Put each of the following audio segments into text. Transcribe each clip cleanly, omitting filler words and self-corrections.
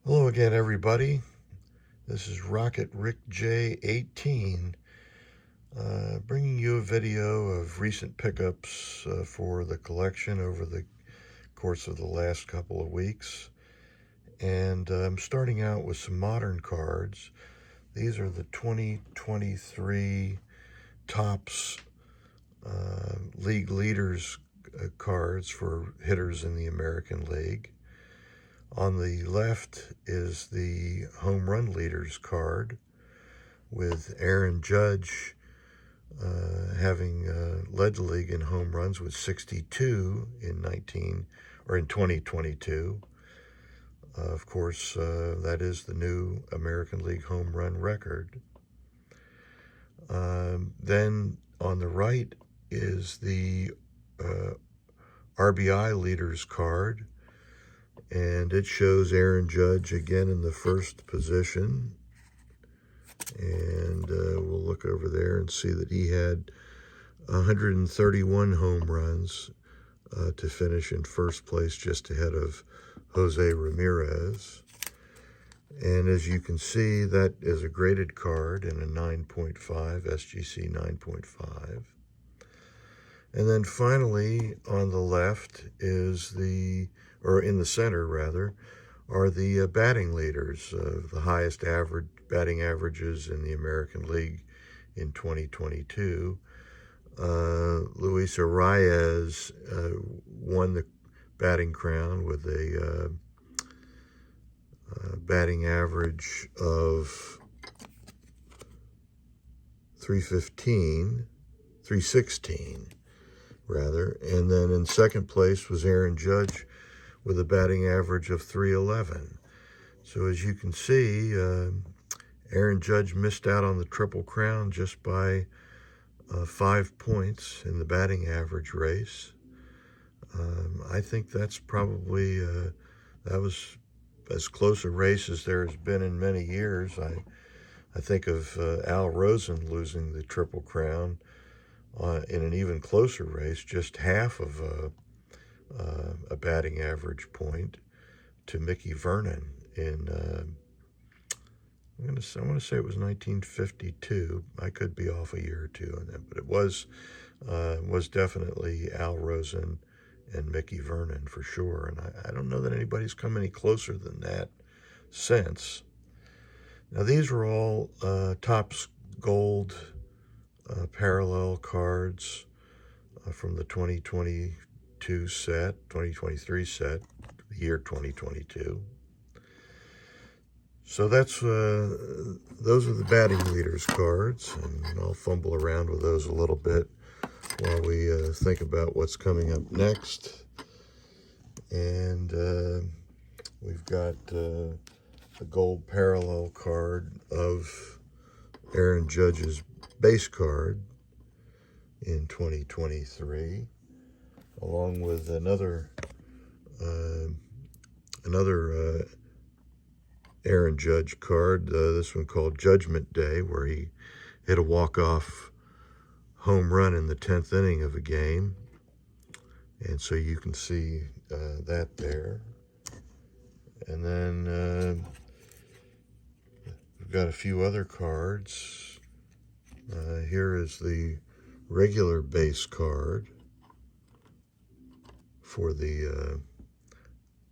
Hello again, everybody. This is Rocket Rick J18, bringing you a video of recent pickups for the collection over the course of the last couple of weeks. And I'm starting out with some modern cards. These are the 2023 Topps League Leaders cards for hitters in the American League. On the left is the Home Run Leaders card with Aaron Judge having led the league in home runs with 62 in 2022. Of course, that is the new American League home run record. Then on the right is the RBI Leaders card, and it shows Aaron Judge again in the first position. And we'll look over there and see that he had 131 home runs to finish in first place, just ahead of Jose Ramirez. And as you can see, that is a graded card in a 9.5, SGC 9.5. And then finally, on the left is in the center rather, are the batting leaders, the highest batting averages in the American League in 2022. Luis Arias won the batting crown with a batting average of 316 rather. And then in second place was Aaron Judge with a batting average of 311. So as you can see, Aaron Judge missed out on the Triple Crown just by 5 points in the batting average race. I think that's probably, that was as close a race as there has been in many years. I think of Al Rosen losing the Triple Crown in an even closer race, just half of a batting average point, to Mickey Vernon in, I want to say it was 1952. I could be off a year or two on that, but it was definitely Al Rosen and Mickey Vernon for sure. And I don't know that anybody's come any closer than that since. Now, these were all Topps Gold parallel cards from the 2023 set, the year 2022. So those are the batting leaders cards, and I'll fumble around with those a little bit while we think about what's coming up next. And we've got the gold parallel card of Aaron Judge's base card in 2023, along with another Aaron Judge card, this one called Judgment Day, where he hit a walk-off home run in the 10th inning of a game. And so you can see that there. And then we've got a few other cards. Here is the regular base card for the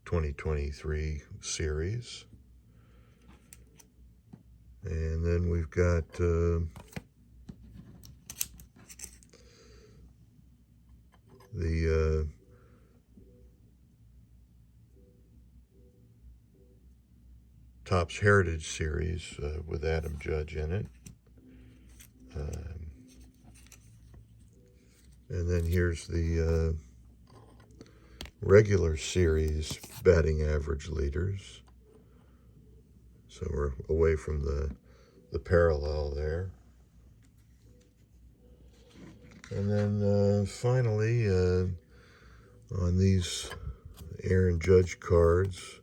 2023 series. And then we've got the Topps Heritage Series with Adam Judge in it. And then here's the regular series batting average leaders. So we're away from the parallel there. And then finally, on these Aaron Judge cards,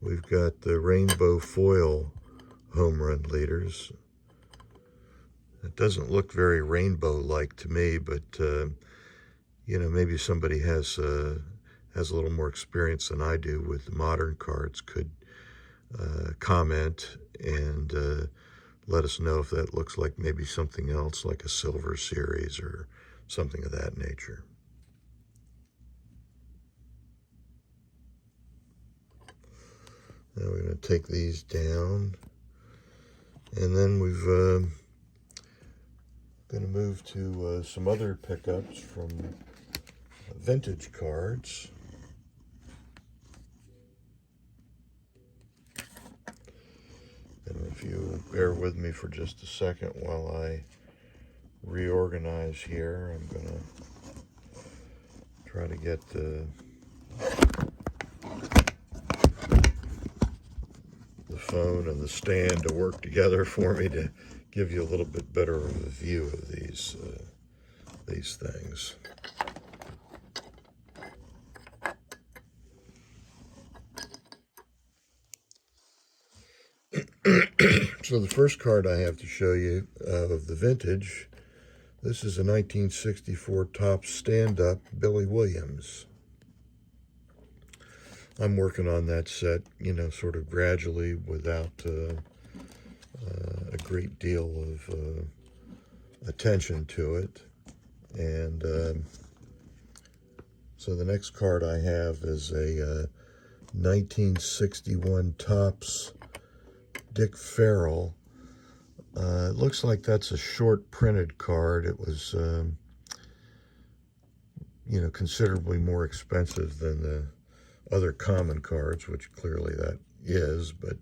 we've got the rainbow foil home run leaders. It doesn't look very rainbow-like to me, but maybe somebody has a little more experience than I do with modern cards could comment and let us know if that looks like maybe something else, like a silver series or something of that nature. Now we're going to take these down, and then we've going to move to some other pickups from vintage cards. And if you bear with me for just a second while I reorganize here, I'm going to try to get the phone and the stand to work together for me to give you a little bit better of a view of these things. So the first card I have to show you of the vintage, this is a 1964 Topps stand-up Billy Williams. I'm working on that set, you know, sort of gradually without a great deal of attention to it. And so the next card I have is a 1961 Topps Dick Farrell. It looks like that's a short printed card. It was, you know, considerably more expensive than the other common cards, which clearly that is, but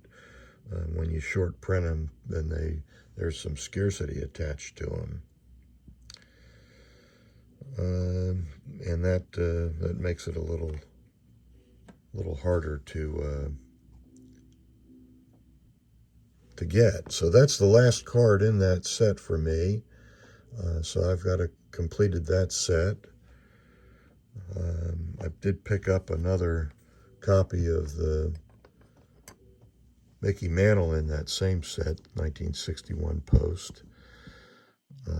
when you short print them, then there's some scarcity attached to them. And that makes it a little harder to get. So that's the last card in that set for me. So I've got completed that set. I did pick up another copy of the Mickey Mantle in that same set, 1961 Post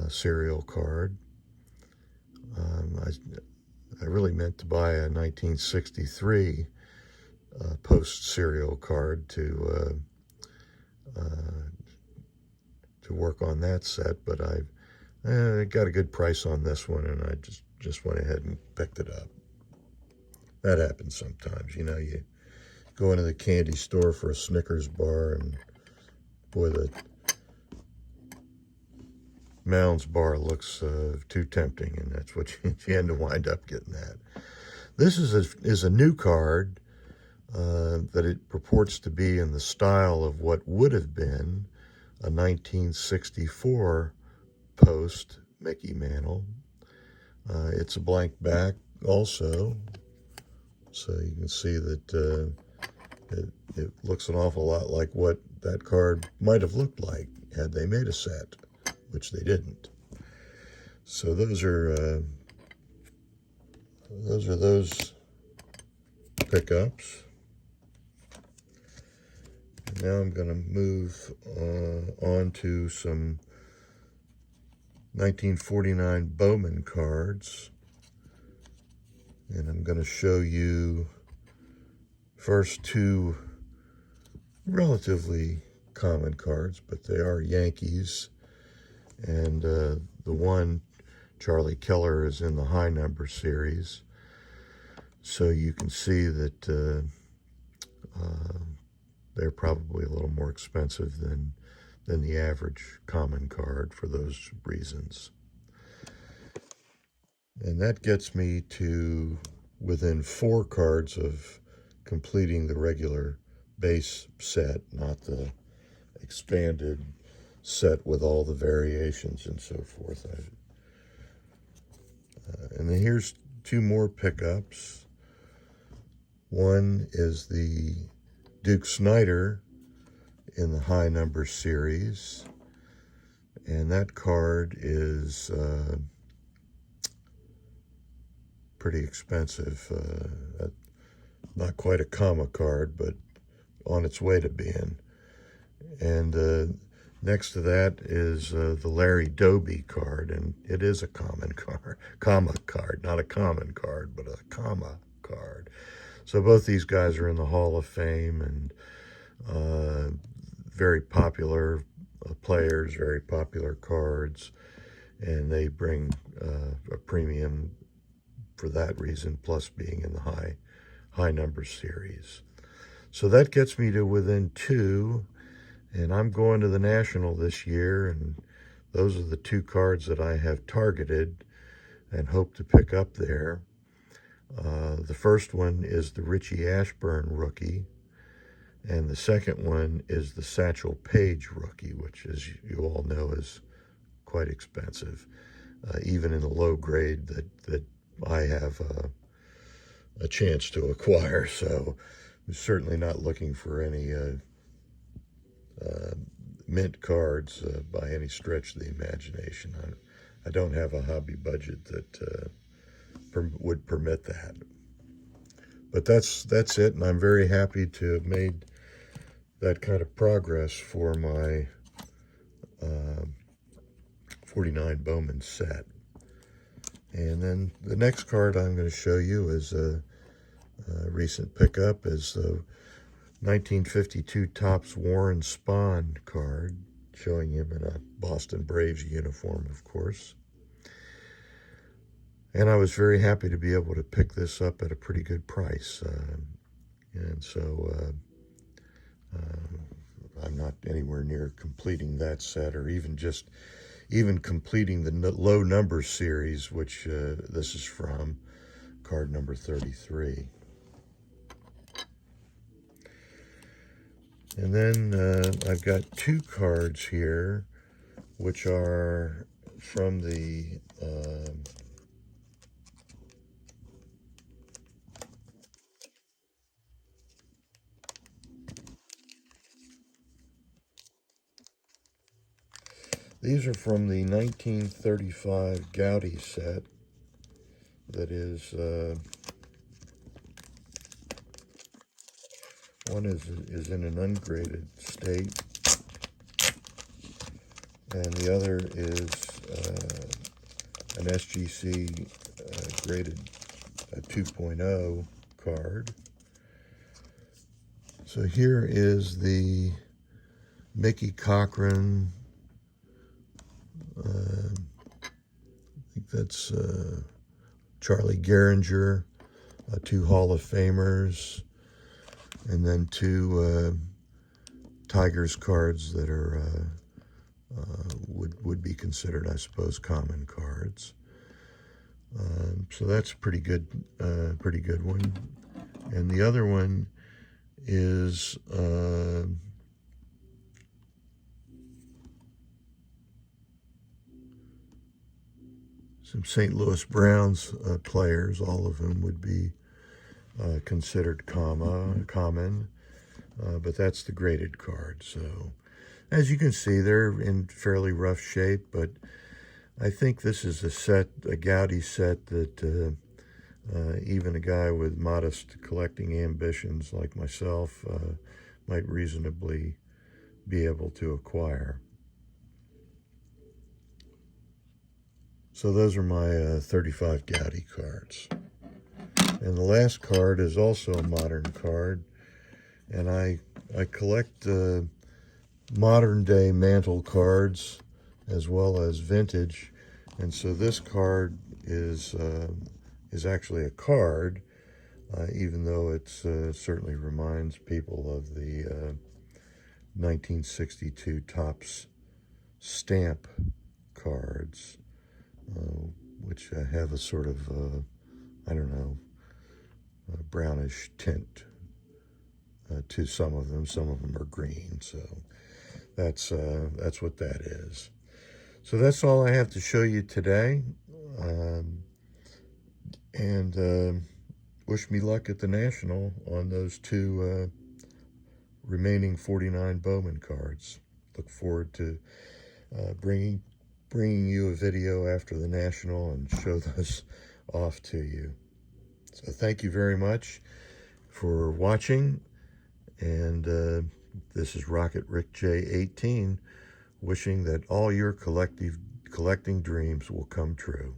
serial card. I really meant to buy a 1963 Post serial card to work on that set, but I got a good price on this one, and I just went ahead and picked it up. That happens sometimes, you know. You go into the candy store for a Snickers bar, and boy, the Mounds bar looks too tempting, and that's what you end to wind up getting that. This is a new card that it purports to be in the style of what would have been a 1964 Post Mickey Mantle. It's a blank back also, so you can see that it looks an awful lot like what that card might have looked like had they made a set, which they didn't. So those are those pickups. And now I'm going to move on to some 1949 Bowman cards, and I'm going to show you first two relatively common cards, but they are Yankees, and the one, Charlie Keller, is in the high number series, so you can see that they're probably a little more expensive than the average common card for those reasons. And that gets me to within 4 cards of completing the regular base set, not the expanded set with all the variations and so forth. And then here's 2 more pickups. One is the Duke Snider in the high number series, and that card is pretty expensive. Not quite a comma card, but on its way to being. And next to that is the Larry Doby card, and it is a comma card, not a common card, but a comma card. So both these guys are in the Hall of Fame, and Uh, very popular players, very popular cards, and they bring a premium for that reason, plus being in the high number series. So that gets me to within 2, and I'm going to the National this year, and those are the 2 cards that I have targeted and hope to pick up there. The first one is the Richie Ashburn rookie, and the second one is the Satchel Paige rookie, which, as you all know, is quite expensive, even in the low grade that I have a chance to acquire. So I'm certainly not looking for any mint cards by any stretch of the imagination. I don't have a hobby budget that would permit that. But that's it, and I'm very happy to have made that kind of progress for my 49 Bowman set. And then the next card I'm going to show you is a recent pickup, is the 1952 Topps Warren Spahn card, showing him in a Boston Braves uniform, of course. And I was very happy to be able to pick this up at a pretty good price. And so I'm not anywhere near completing that set, or even completing the low number series, which this is from, card number 33. And then I've got 2 cards here, which are from the these are from the 1935 Gaudy set. That is, one is in an ungraded state, and the other is an SGC graded 2.0 card. So here is the Mickey Cochran, I think that's Charlie Gehringer, 2 Hall of Famers, and then 2 Tigers cards that are would be considered, I suppose, common cards. So that's a pretty good one. And the other one is some St. Louis Browns players, all of whom would be considered common, but that's the graded card. So as you can see, they're in fairly rough shape, but I think this is a Gaudy set that even a guy with modest collecting ambitions like myself might reasonably be able to acquire. So those are my 35 Gaudy cards. And the last card is also a modern card, and I collect modern day mantle cards as well as vintage, and so this card is actually a card, even though it certainly reminds people of the 1962 Topps stamp cards, which have a sort of I don't know, brownish tint to some of them. Some of them are green, so that's what that is. So that's all I have to show you today, and wish me luck at the National on those 2 remaining 49 Bowman cards. Look forward to bringing you a video after the National and show those off to you. So thank you very much for watching, and this is Rocket Rick J18, wishing that all your collecting dreams will come true.